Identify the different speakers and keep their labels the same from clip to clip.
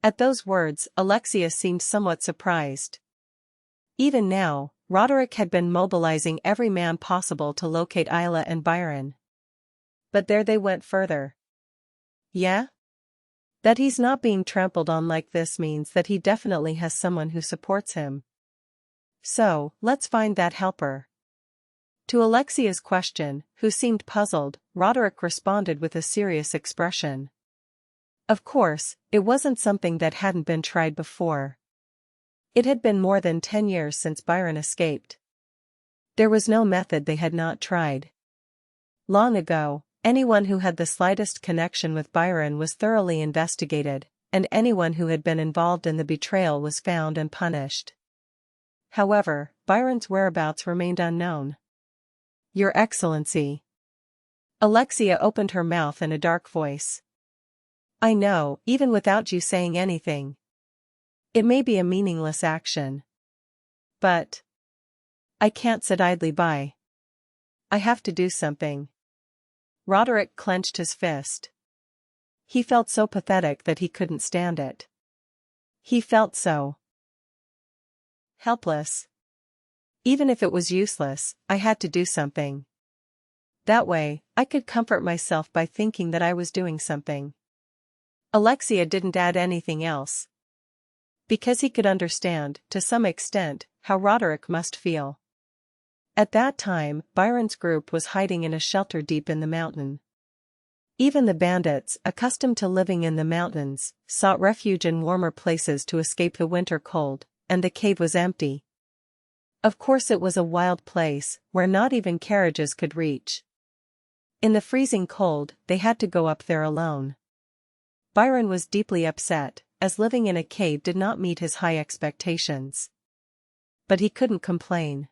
Speaker 1: At those words, Alexia seemed somewhat surprised. Even now, Roderick had been mobilizing every man possible to locate Ayla and Byron. But there they went further. Yeah? That he's not being trampled on like this means that he definitely has someone who supports him. So, let's find that helper. To Alexia's question, who seemed puzzled, Roderick responded with a serious expression. Of course, it wasn't something that hadn't been tried before. It had been more than 10 years since Byron escaped. There was no method they had not tried. Long ago, anyone who had the slightest connection with Byron was thoroughly investigated, and anyone who had been involved in the betrayal was found and punished. However, Byron's whereabouts remained unknown. Your Excellency. Alexia opened her mouth in a dark voice. I know, even without you saying anything. It may be a meaningless action. But I can't sit idly by. I have to do something. Roderick clenched his fist. He felt so pathetic that he couldn't stand it. He felt so helpless. Even if it was useless, I had to do something. That way, I could comfort myself by thinking that I was doing something. Alexia didn't add anything else. Because he could understand, to some extent, how Roderick must feel. At that time, Byron's group was hiding in a shelter deep in the mountain. Even the bandits, accustomed to living in the mountains, sought refuge in warmer places to escape the winter cold, and the cave was empty. Of course it was a wild place, where not even carriages could reach. In the freezing cold, they had to go up there alone. Byron was deeply upset, as living in a cave did not meet his high expectations. But he couldn't complain.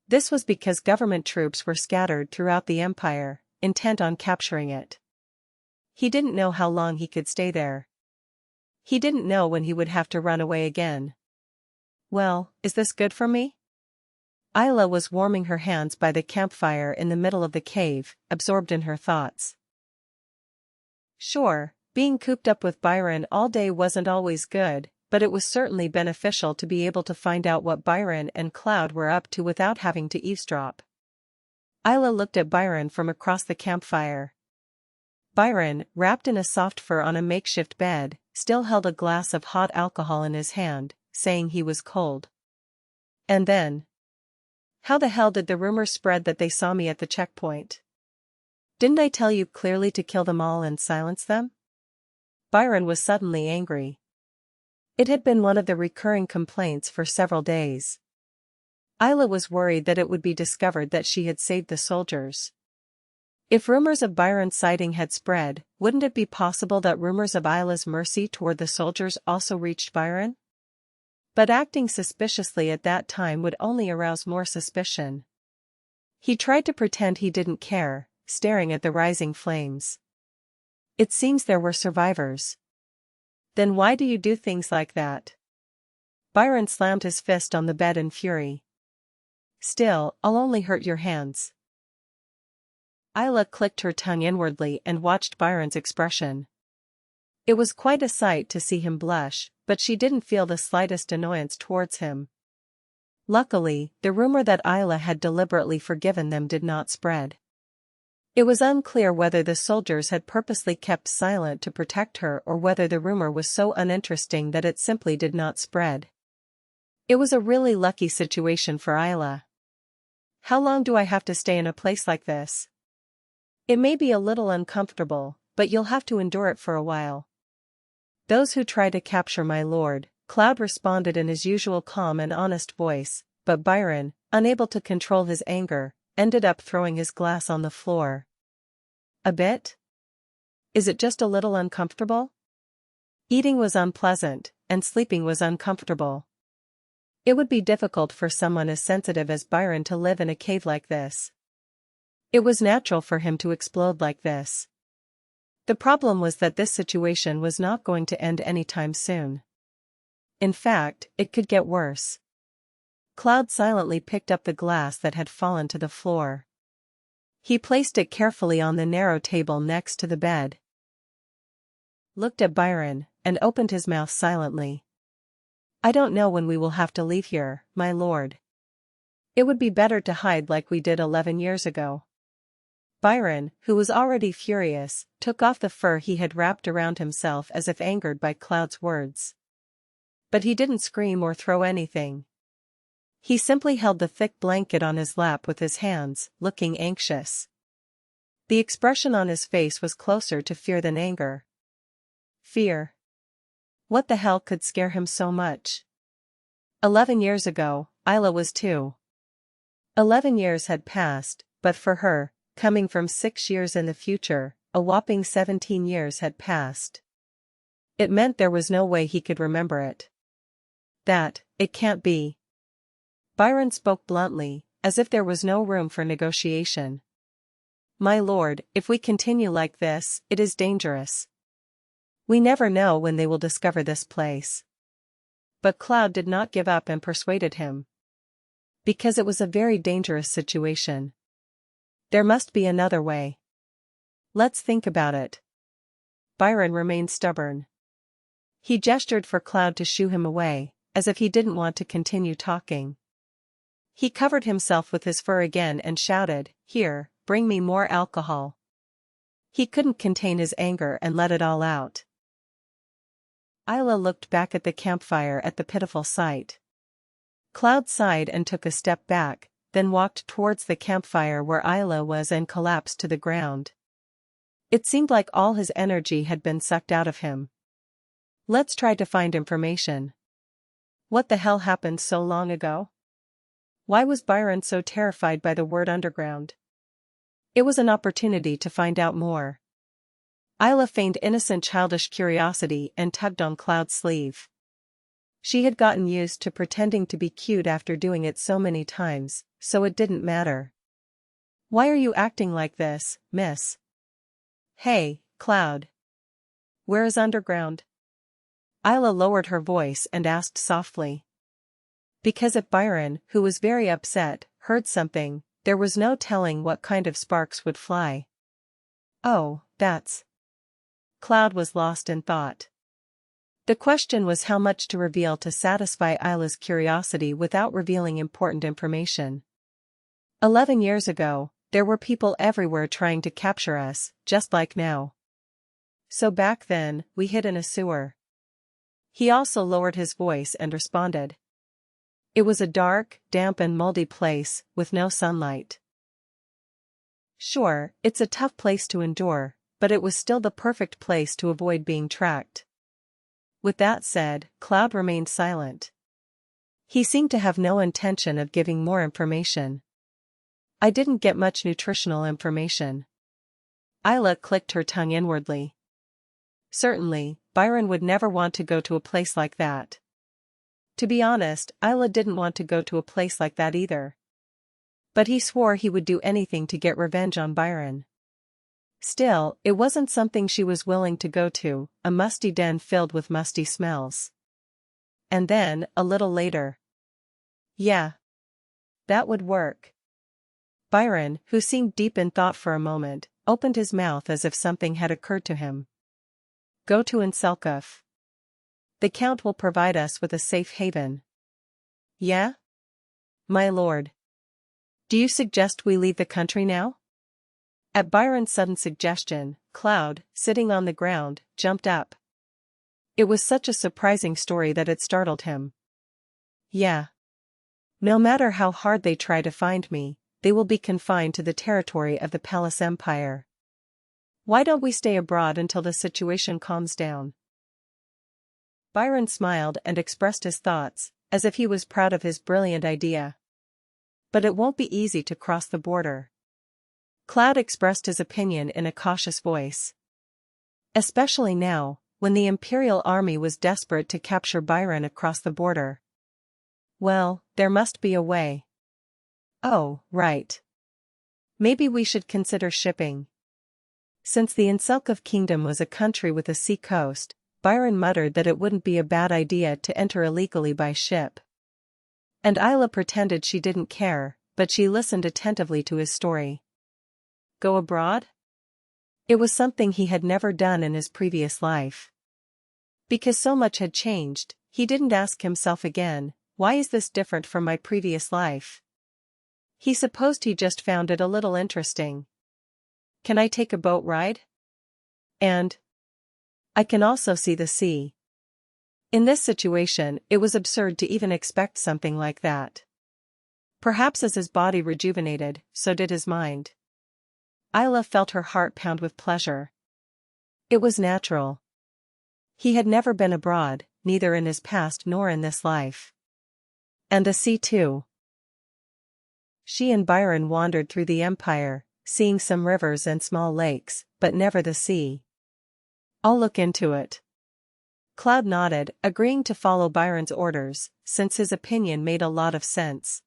Speaker 1: This was because government troops were scattered throughout the empire, intent on capturing it. He didn't know how long he could stay there. He didn't know when he would have to run away again. Well, is this good for me? Ayla was warming her hands by the campfire in the middle of the cave, absorbed in her thoughts. Sure, being cooped up with Byron all day wasn't always good, but it was certainly beneficial to be able to find out what Byron and Cloud were up to without having to eavesdrop. Ayla looked at Byron from across the campfire. Byron, wrapped in a soft fur on a makeshift bed, still held a glass of hot alcohol in his hand, saying he was cold. And then, how the hell did the rumor spread that they saw me at the checkpoint? Didn't I tell you clearly to kill them all and silence them? Byron was suddenly angry. It had been one of the recurring complaints for several days. Ayla was worried that it would be discovered that she had saved the soldiers. If rumors of Byron's sighting had spread, wouldn't it be possible that rumors of Ayla's mercy toward the soldiers also reached Byron? But acting suspiciously at that time would only arouse more suspicion. He tried to pretend he didn't care, staring at the rising flames. It seems there were survivors. Then why do you do things like that? Byron slammed his fist on the bed in fury. Still, I'll only hurt your hands. Ayla clicked her tongue inwardly and watched Byron's expression. It was quite a sight to see him blush, but she didn't feel the slightest annoyance towards him. Luckily, the rumor that Ayla had deliberately forgiven them did not spread. It was unclear whether the soldiers had purposely kept silent to protect her or whether the rumor was so uninteresting that it simply did not spread. It was a really lucky situation for Ayla. How long do I have to stay in a place like this? It may be a little uncomfortable, but you'll have to endure it for a while. Those who try to capture my lord, Cloud responded in his usual calm and honest voice, but Byron, unable to control his anger, ended up throwing his glass on the floor. A bit? Is it just a little uncomfortable? Eating was unpleasant, and sleeping was uncomfortable. It would be difficult for someone as sensitive as Byron to live in a cave like this. It was natural for him to explode like this. The problem was that this situation was not going to end anytime soon. In fact, it could get worse. Cloud silently picked up the glass that had fallen to the floor. He placed it carefully on the narrow table next to the bed. Looked at Byron, and opened his mouth silently. "I don't know when we will have to leave here, my lord. It would be better to hide like we did 11 years ago." Byron, who was already furious, took off the fur he had wrapped around himself as if angered by Cloud's words. But he didn't scream or throw anything. He simply held the thick blanket on his lap with his hands, looking anxious. The expression on his face was closer to fear than anger. Fear. What the hell could scare him so much? 11 years ago, Ayla was 2. 11 years had passed, but for her, coming from 6 years in the future, a whopping 17 years had passed. It meant there was no way he could remember it. It can't be. Byron spoke bluntly, as if there was no room for negotiation. "My lord, if we continue like this, it is dangerous. We never know when they will discover this place." But Cloud did not give up and persuaded him. Because it was a very dangerous situation. There must be another way. "Let's think about it." Byron remained stubborn. He gestured for Cloud to shoo him away, as if he didn't want to continue talking. He covered himself with his fur again and shouted, "Here, bring me more alcohol." He couldn't contain his anger and let it all out. Ayla looked back at the campfire at the pitiful sight. Cloud sighed and took a step back, then walked towards the campfire where Ayla was and collapsed to the ground. It seemed like all his energy had been sucked out of him. "Let's try to find information. What the hell happened so long ago? Why was Byron so terrified by the word underground?" It was an opportunity to find out more. Ayla feigned innocent childish curiosity and tugged on Cloud's sleeve. She had gotten used to pretending to be cute after doing it so many times, so it didn't matter. "Why are you acting like this, miss?" "Hey, Cloud. Where is underground?" Ayla lowered her voice and asked softly. Because if Byron, who was very upset, heard something, there was no telling what kind of sparks would fly. "Oh, that's..." Cloud was lost in thought. The question was how much to reveal to satisfy Ayla's curiosity without revealing important information. 11 years ago, there were people everywhere trying to capture us, just like now. So back then, we hid in a sewer. He also lowered his voice and responded. It was a dark, damp and moldy place, with no sunlight. Sure, it's a tough place to endure, but it was still the perfect place to avoid being tracked. With that said, Cloud remained silent. He seemed to have no intention of giving more information. I didn't get much nutritional information. Ayla clicked her tongue inwardly. Certainly, Byron would never want to go to a place like that. To be honest, Ayla didn't want to go to a place like that either. But he swore he would do anything to get revenge on Byron. Still, it wasn't something she was willing to go to, a musty den filled with musty smells. And then, a little later. Yeah. That would work. Byron, who seemed deep in thought for a moment, opened his mouth as if something had occurred to him. Go to Inselkuf. The Count will provide us with a safe haven. Yeah? My lord. Do you suggest we leave the country now? At Byron's sudden suggestion, Cloud, sitting on the ground, jumped up. It was such a surprising story that it startled him. Yeah. No matter how hard they try to find me, they will be confined to the territory of the Palace Empire. Why don't we stay abroad until the situation calms down? Byron smiled and expressed his thoughts, as if he was proud of his brilliant idea. But it won't be easy to cross the border. Cloud expressed his opinion in a cautious voice. Especially now, when the Imperial Army was desperate to capture Byron across the border. Well, there must be a way. Oh, right. Maybe we should consider shipping. Since the Inselkuf Kingdom was a country with a sea coast, Byron muttered that it wouldn't be a bad idea to enter illegally by ship. And Ayla pretended she didn't care, but she listened attentively to his story. Go abroad? It was something he had never done in his previous life. Because so much had changed, he didn't ask himself again, why is this different from my previous life? He supposed he just found it a little interesting. Can I take a boat ride? And I can also see the sea. In this situation, it was absurd to even expect something like that. Perhaps as his body rejuvenated, so did his mind. Ayla felt her heart pound with pleasure. It was natural. He had never been abroad, neither in his past nor in this life. And the sea too. She and Byron wandered through the empire, seeing some rivers and small lakes, but never the sea. I'll look into it. Cloud nodded, agreeing to follow Byron's orders, since his opinion made a lot of sense.